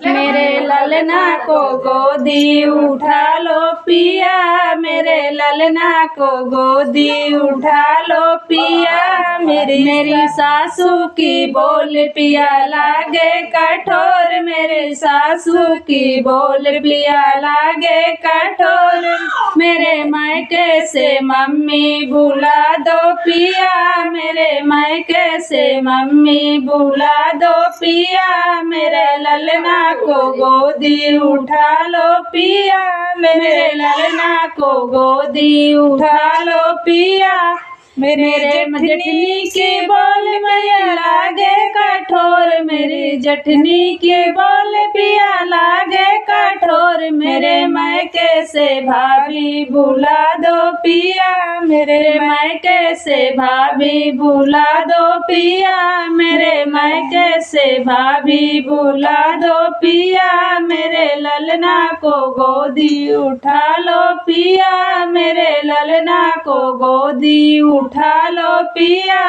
मेरे ललना को गोदी उठा लो पिया, मेरे ललना को गोदी उठा लो पिया। मेरी सासू की बोल पिया लागे कठोर, मेरे सासू की बोल पिया लागे कठोर। मेरे मायके से मम्मी बुला दो पिया, मेरे मायके से मम्मी बुला दो पिया। मेरे ललना को गोदी उठा लो पिया, मेरे ललना को गोदी उठा लो पिया। मेरे जेठनी की बोल मैया लागे कठोर, मेरी जेठनी की बोल पिया लागे कठोर। मेरे मायके से भाभी बुला दो पिया, मेरे मायके से भाभी बुला दो पिया। मेरे मायके से भाभी बुला दो पिया। मेरे ललना को गोदी उठा लो पिया, मेरे ललना को गोदी उठा लो पिया।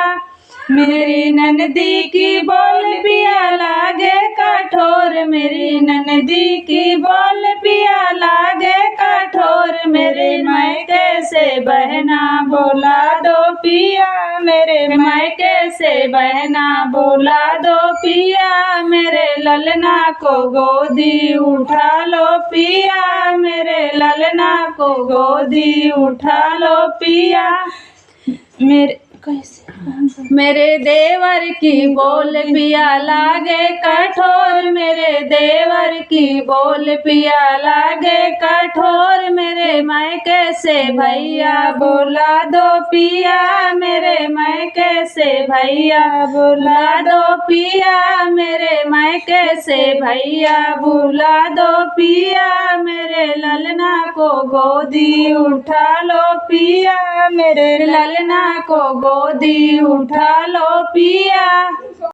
मेरी ननदी की बोल पिया लागे कठोर, मेरी ननदी की बोल पिया लागे कठोर। मेरे मायके से बहना बोला दो पिया, मेरे मायके से बहना बोला दो पिया। मेरे ललना को गोदी उठा लो पिया, मेरे ललना को गोदी उठा लो पिया। मेरे देवर की बोल पिया लागे कठोर, मेरे देवर की बोल पिया लागे कठोर। मेरे मायके से भैया बुला दो पिया, मेरे मायके से भैया बुला दो पिया। मेरे मायके से भैया बुला दो पिया। मेरे ललना को गोदी उठा लो पिया, मेरे ललना को गोदी उठा लो पिया।